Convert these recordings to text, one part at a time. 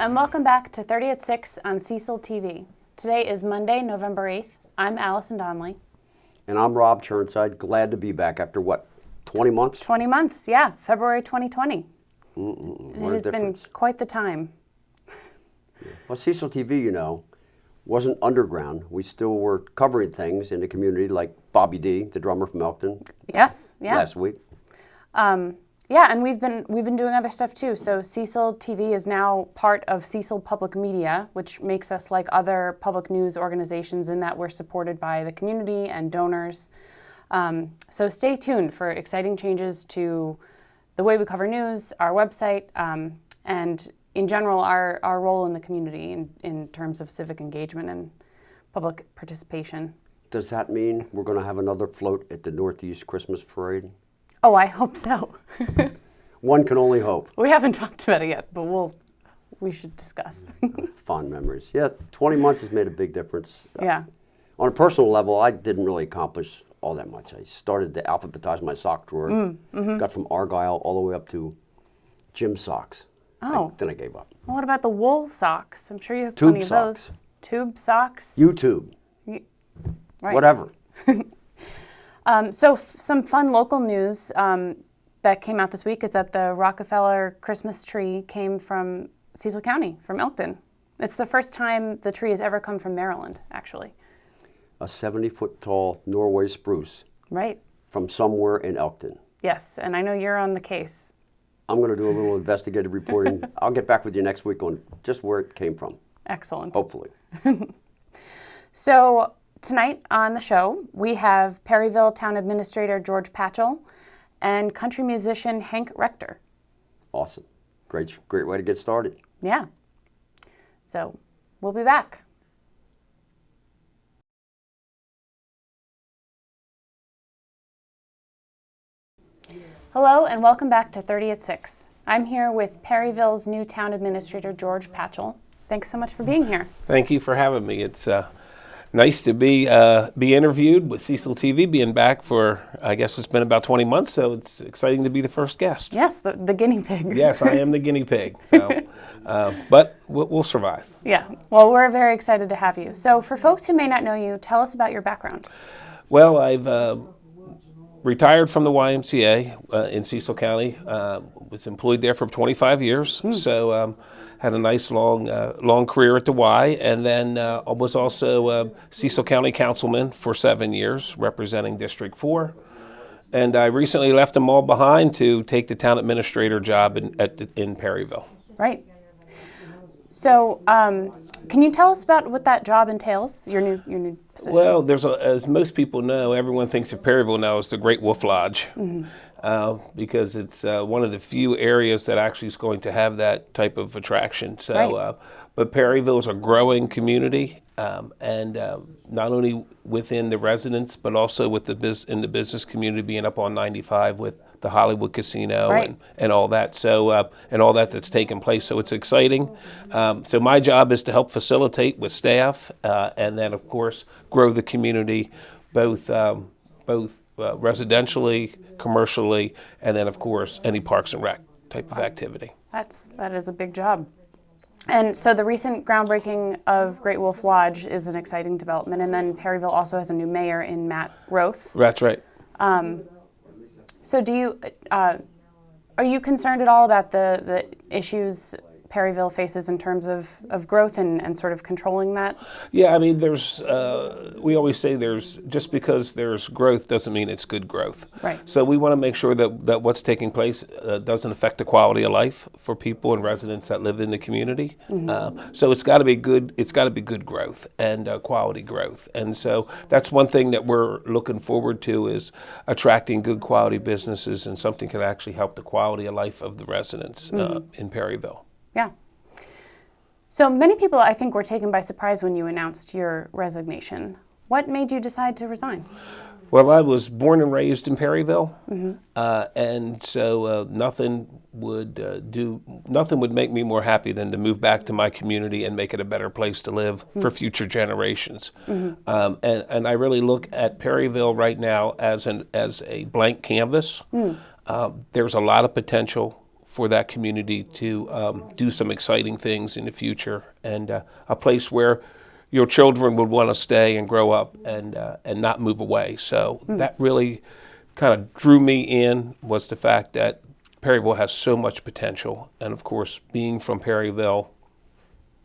and welcome back to 30 at 6 on Cecil TV. Today is Monday, November 8th. I'm Allison Donnelly. And I'm Rob Churnside. Glad to be back after what, 20 months? 20 months, yeah. February 2020. And it has been quite the time. Yeah. Well, Cecil TV, you know, wasn't underground. We still were covering things in the community, like Bobby D, the drummer from Elkton. Yes, yeah. Last week. Yeah, and we've been doing other stuff too. So Cecil TV is now part of Cecil Public Media, which makes us like other public news organizations in that we're supported by the community and donors. So stay tuned for exciting changes to the way we cover news, our website, and in general our role in the community in terms of civic engagement and public participation. Does that mean we're going to have another float at the Northeast Christmas Parade? Oh, I hope so. One can only hope. We haven't talked about it yet, but we should discuss. Fond memories. Yeah, 20 months has made a big difference. Yeah. On a personal level, I didn't really accomplish all that much. I started to alphabetize my sock drawer. Got from Argyle all the way up to gym socks. Oh. Then I gave up. Well, what about the wool socks? I'm sure you have Tube plenty socks. of those. Tube socks? YouTube. Right. Whatever. So some fun local news that came out this week is that the Rockefeller Christmas tree came from Cecil County, from Elkton. It's the first time the tree has ever come from Maryland, actually. A 70-foot tall Norway spruce. Right. From somewhere in Elkton. Yes, and I know you're on the case. I'm going to do a little investigative reporting. I'll get back with you next week on just where it came from. Excellent. Hopefully. So tonight on the show, we have Perryville Town Administrator George Patchell and country musician Hank Rector. Awesome. Great way to get started. Yeah. So we'll be back. Hello and welcome back to 30 at 6. I'm here with Perryville's new Town Administrator George Patchell. Thanks so much for being here. Thank you for having me. It's nice to be interviewed with Cecil TV, being back for, I guess it's been about 20 months, so it's exciting to be the first guest. Yes, the guinea pig. Yes, I am the guinea pig, so, but we'll survive. Yeah, well, we're very excited to have you. So for folks who may not know you, tell us about your background. Well, I've retired from the YMCA in Cecil County, was employed there for 25 years, so had a nice long career at the Y, and then I was also Cecil County Councilman for 7 years, representing District 4. And I recently left them all behind to take the town administrator job in Perryville. Right. So can you tell us about what that job entails, your new position? Well, as most people know, everyone thinks of Perryville now as the Great Wolf Lodge. Because it's one of the few areas that actually is going to have that type of attraction. So, right. But Perryville is a growing community, and not only within the residents, but also in the business community, being up on 95 with the Hollywood Casino, right. and all that. So and all that's taken place. So it's exciting. So my job is to help facilitate with staff, and then of course grow the community, both residentially, commercially, and then of course any parks and rec type of activity. That is a big job. And so the recent groundbreaking of Great Wolf Lodge is an exciting development, and then Perryville also has a new mayor in Matt Roth. That's right. So are you concerned at all about the issues Perryville faces in terms of growth and sort of controlling that? Yeah, I mean, we always say just because there's growth doesn't mean it's good growth. Right. So we want to make sure that what's taking place doesn't affect the quality of life for people and residents that live in the community. So it's got to be good. It's got to be good growth and quality growth. And so that's one thing that we're looking forward to, is attracting good quality businesses and something can actually help the quality of life of the residents in Perryville. Yeah. So many people, I think, were taken by surprise when you announced your resignation. What made you decide to resign? Well, I was born and raised in Perryville, and so nothing would make me more happy than to move back to my community and make it a better place to live for future generations. And I really look at Perryville right now as a blank canvas. There's a lot of potential for that community to do some exciting things in the future, and a place where your children would want to stay and grow up and not move away. So that really kind of drew me in, was the fact that Perryville has so much potential, and of course, being from Perryville,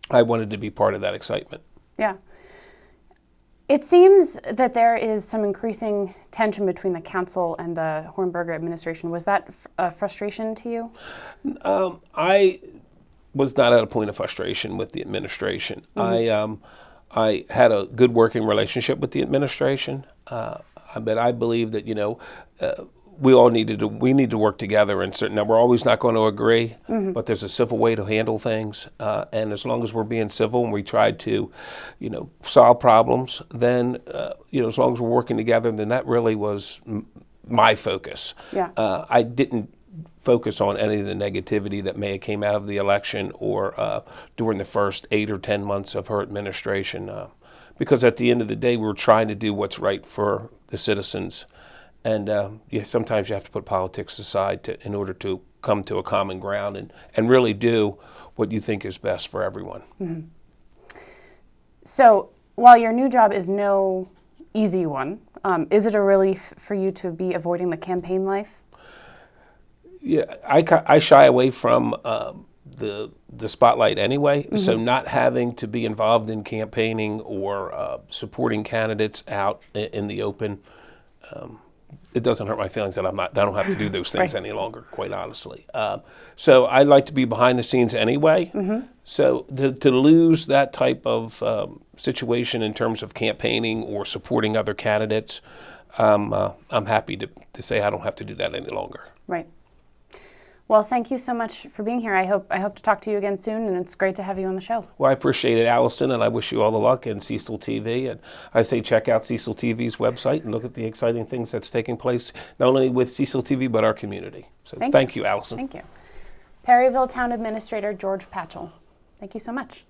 I wanted to be part of that excitement. Yeah. It seems that there is some increasing tension between the council and the Hornberger administration. Was that a frustration to you? I was not at a point of frustration with the administration. I had a good working relationship with the administration, but I believe that we need to work together. And now we're always not going to agree, but there's a civil way to handle things. And as long as we're being civil and we try to, solve problems, then as long as we're working together, then that really was my focus. Yeah. I didn't focus on any of the negativity that may have came out of the election or during the first 8 or 10 months of her administration, because at the end of the day, we were trying to do what's right for the citizens. And sometimes you have to put politics aside in order to come to a common ground and really do what you think is best for everyone. Mm-hmm. So while your new job is no easy one, is it a relief for you to be avoiding the campaign life? Yeah, I shy away from the spotlight anyway, so not having to be involved in campaigning or supporting candidates out in the open, it doesn't hurt my feelings that I don't have to do those things any longer, quite honestly. So I like to be behind the scenes anyway. So to lose that type of situation in terms of campaigning or supporting other candidates, I'm happy to say I don't have to do that any longer. Right. Well, thank you so much for being here. I hope to talk to you again soon, and it's great to have you on the show. Well, I appreciate it, Allison, and I wish you all the luck in Cecil TV. And I say check out Cecil TV's website and look at the exciting things that's taking place, not only with Cecil TV, but our community. So thank you, Allison. Thank you. Perryville Town Administrator George Patchell. Thank you so much.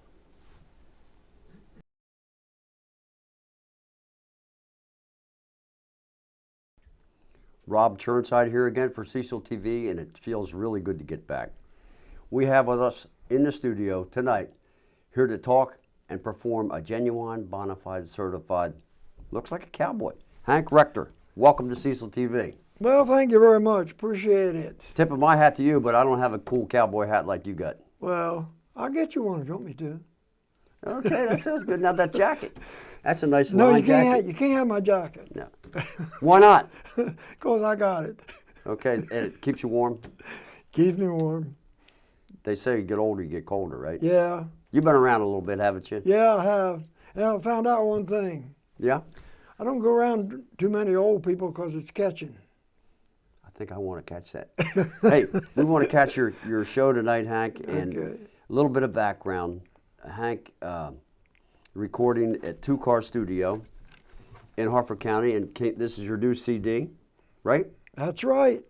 Rob Churnside here again for Cecil TV, and it feels really good to get back. We have with us in the studio tonight, here to talk and perform a genuine, bona fide, certified, looks like a cowboy, Hank Rector. Welcome to Cecil TV. Well, thank you very much. Appreciate it. Tip of my hat to you, but I don't have a cool cowboy hat like you got. Well, I'll get you one if you want me to. Okay, that sounds good. Now that jacket, that's a nice No, line jacket. you can't have my jacket. No. Why not? Because I got it. Okay, and it keeps you warm. Keeps me warm. They say you get older, you get colder, right? Yeah. You've been around a little bit, haven't you? Yeah, I have. And I found out one thing. Yeah? I don't go around too many old people because it's catching. I think I want to catch that. Hey, we want to catch your show tonight, Hank, and Okay. a little bit of background. Hank, recording at Two Car Studio in Harford County, and this is your new CD, right? That's right.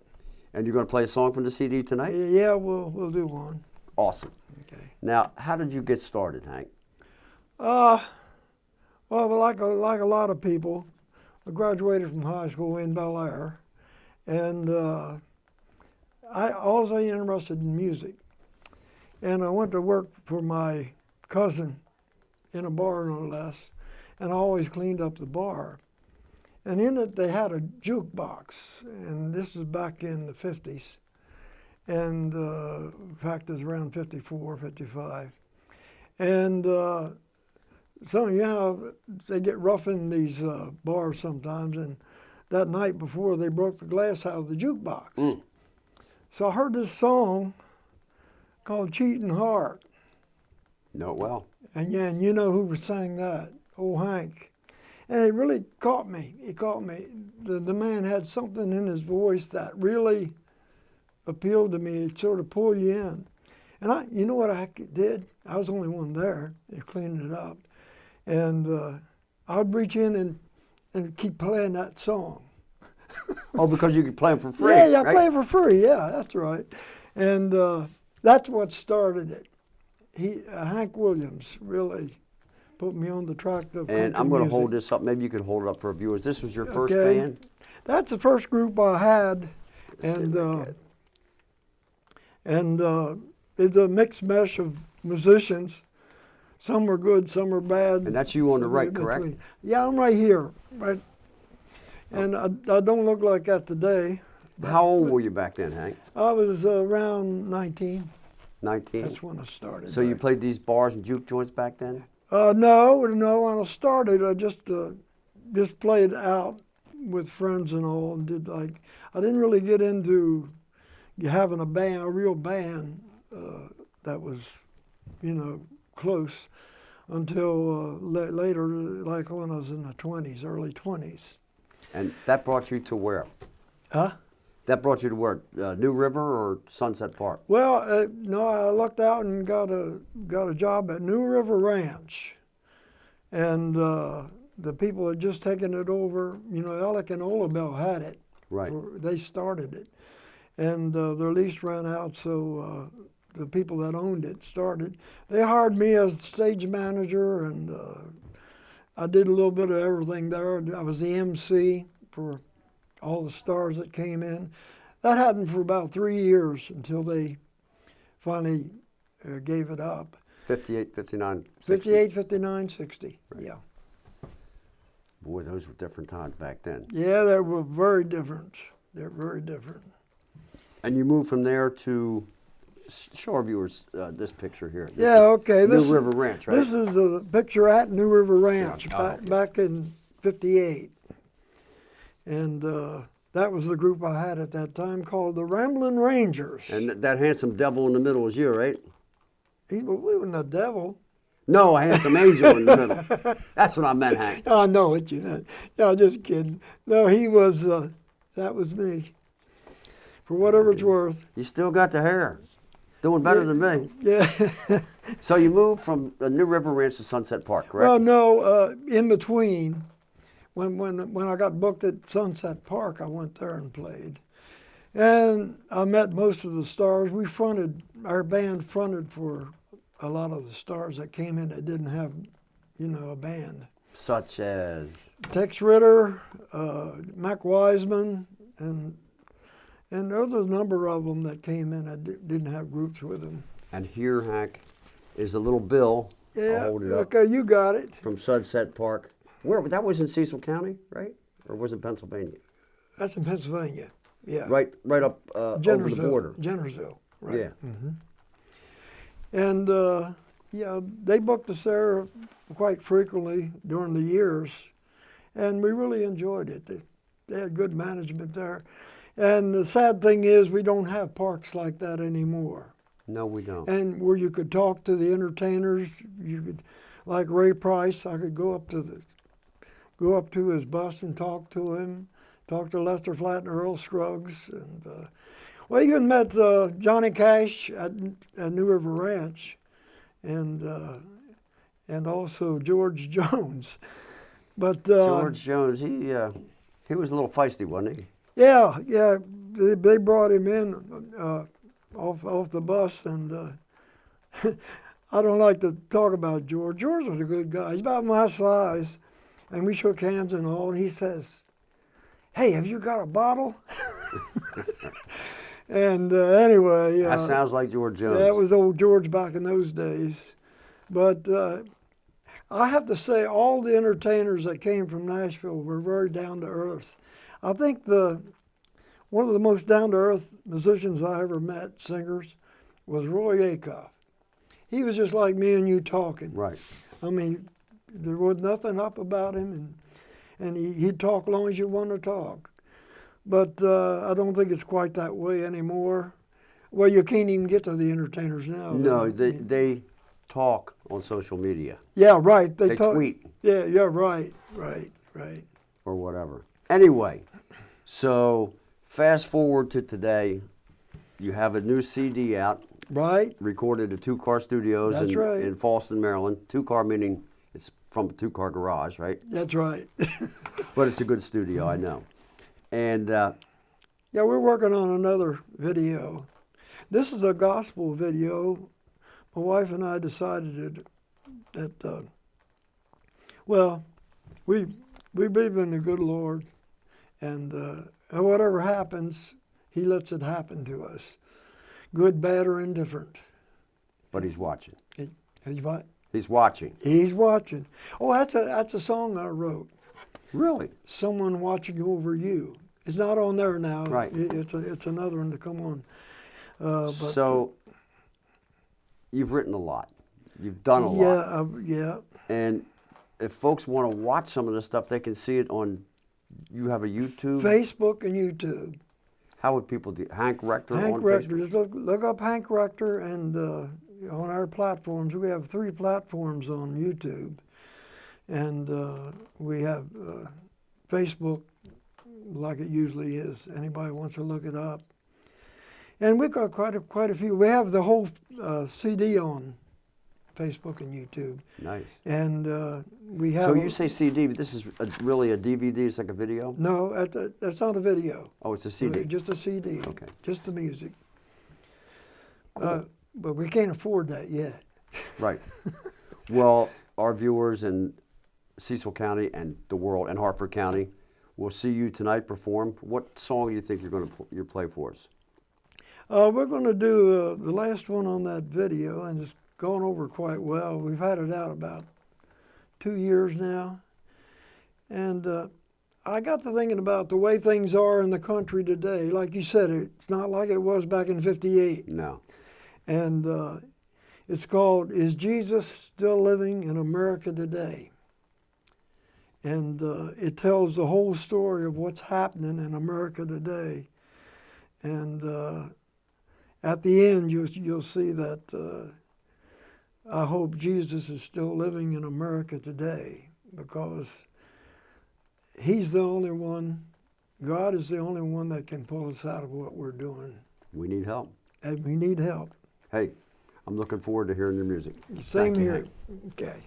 And you're going to play a song from the CD tonight? Yeah, we'll do one. Awesome. Okay. Now, how did you get started, Hank? Well, like a lot of people, I graduated from high school in Belair, and I also interested in music. And I went to work for my cousin in a bar, no less, and I always cleaned up the bar. And in it, they had a jukebox, and this is back in the 50s. And in fact, it was around 54, 55. And they get rough in these bars sometimes, and that night before, they broke the glass out of the jukebox. So I heard this song called Cheating Heart. Know it well. And yeah, and you know who sang that? Old Hank. And it really caught me. It caught me. The man had something in his voice that really appealed to me. It sort of pulled you in. And you know what I did? I was the only one there, cleaning it up. And I'd reach in and keep playing that song. Oh, because you could play them for free, Yeah, right? play it for free. Yeah, that's right. And that's what started it. Hank Williams really put me on the track of country And I'm going to music. hold this up. Maybe you could hold it up for viewers. This was your first Okay. band? That's the first group I had, and And it's a mixed mesh of musicians. Some are good, some are bad. And that's you on the somewhere right, in correct? between. Yeah, I'm right here. Right. And I don't look like that today. How old were you back then, Hank? I was around 19. 19? That's when I started. So you back. played these bars and juke joints back then? No. When I started, I just played out with friends and all, and did I didn't really get into having a band, a real band that was, close until later, like when I was in the 20s, early 20s. And that brought you to where? Huh? That brought you to where? New River or Sunset Park? Well, no, I lucked out and got a job at New River Ranch, and the people had just taken it over. Alec and Olabelle had it. Right. They started it, and their lease ran out, so the people that owned it started. They hired me as stage manager, and I did a little bit of everything there. I was the MC for all the stars that came in. That happened for about 3 years until they finally gave it up. 58, 59, 60. 58, 59, 60, Right. yeah. Boy, those were different times back then. Yeah, they were very different. They're very different. And you moved from there to, show our viewers this picture here. This Yeah, is okay. New River Ranch, right? This is a picture at New River Ranch Yeah. Oh, okay. back in 58. And that was the group I had at that time called the Ramblin' Rangers. And that handsome devil in the middle was you, right? He wasn't a devil. No, a handsome angel in the middle. That's what I meant, Hank. I know what you meant. No, just kidding. No, he was, that was me. For whatever it's worth. You still got the hair. Doing better than me. Yeah. So you moved from the New River Ranch to Sunset Park, correct? Well, no, in between, when I got booked at Sunset Park, I went there and played. And I met most of the stars. Our band fronted for a lot of the stars that came in that didn't have, a band. Such as? Tex Ritter, Mac Wiseman, and there was a number of them that came in that didn't have groups with them. And here, Hank, is a little bill. Yeah, I'll hold it up. okay, you got it. From Sunset Park. Where? That was in Cecil County, right? Or was it Pennsylvania? That's in Pennsylvania, yeah. Right up over the Jennersville, border. Jennersville, right. Yeah. And they booked us there quite frequently during the years, and we really enjoyed it. They had good management there. And the sad thing is we don't have parks like that anymore. No, we don't. And where you could talk to the entertainers, you could, like Ray Price, I could go up to his bus and talk to him, talk to Lester Flatt and Earl Scruggs, and well, even met Johnny Cash at New River Ranch, and also George Jones. But George Jones, he was a little feisty, wasn't he? Yeah, they brought him in off the bus, and I don't like to talk about George. George was a good guy. He's about my size, and we shook hands and all. And he says, "Hey, have you got a bottle?" And anyway, That sounds like George Jones. that was old George back in those days. But I have to say, all the entertainers that came from Nashville were very down to earth. I think one of the most down-to-earth musicians I ever met, singers, was Roy Acuff. He was just like me and you talking. Right. I mean, there was nothing up about him, and he'd talk long as you want to talk. But I don't think it's quite that way anymore. Well, you can't even get to the entertainers now. No, they talk on social media. Yeah, right. They talk, tweet. Yeah, right. Or whatever. Anyway, so fast forward to today. You have a new CD out, Right. recorded at 2 Car Studios That's right. in Fallston, Maryland. 2 Car meaning it's from a 2 Car garage, right? That's right. But it's a good studio, I know. And Yeah, we're working on another video. This is a gospel video. My wife and I decided that well, we believe in the good Lord, and whatever happens, He lets it happen to us. good, bad, or indifferent. But he's watching. He's what? He's watching. He's watching. Oh, that's a song I wrote. Really? Someone watching over you. It's not on there now. Right. It's another one to come on. But So, you've written a lot. You've done a lot. Yeah. And if folks want to watch some of this stuff, they can see it on, you have a YouTube? Facebook and YouTube. How would people do? Hank Rector Hank on Rector. Facebook? Just look up Hank Rector, and on our platforms, we have 3 platforms on YouTube. And we have Facebook, like it usually is. Anybody wants to look it up. And we've got quite a few. We have the whole CD on Facebook and YouTube. Nice. And we have. So you say CD, but this is really a DVD, it's like a video? No, that's not a video. Oh, it's a CD. Just a CD. Okay. Just the music. Cool. But we can't afford that yet. Right. Well, our viewers in Cecil County and the world and Harford County will see you tonight perform. What song do you think you're going to play for us? We're going to do the last one on that video, and it's gone over quite well. We've had it out about 2 years now. And I got to thinking about the way things are in the country today. Like you said, it's not like it was back in '58. No. And it's called, Is Jesus Still Living in America Today? And it tells the whole story of what's happening in America today. And at the end, you'll see that I hope Jesus is still living in America today, because he's the only one, God is the only one that can pull us out of what we're doing. We need help. And we need help. Hey, I'm looking forward to hearing your music. Same Thank you, here. Hank. Okay.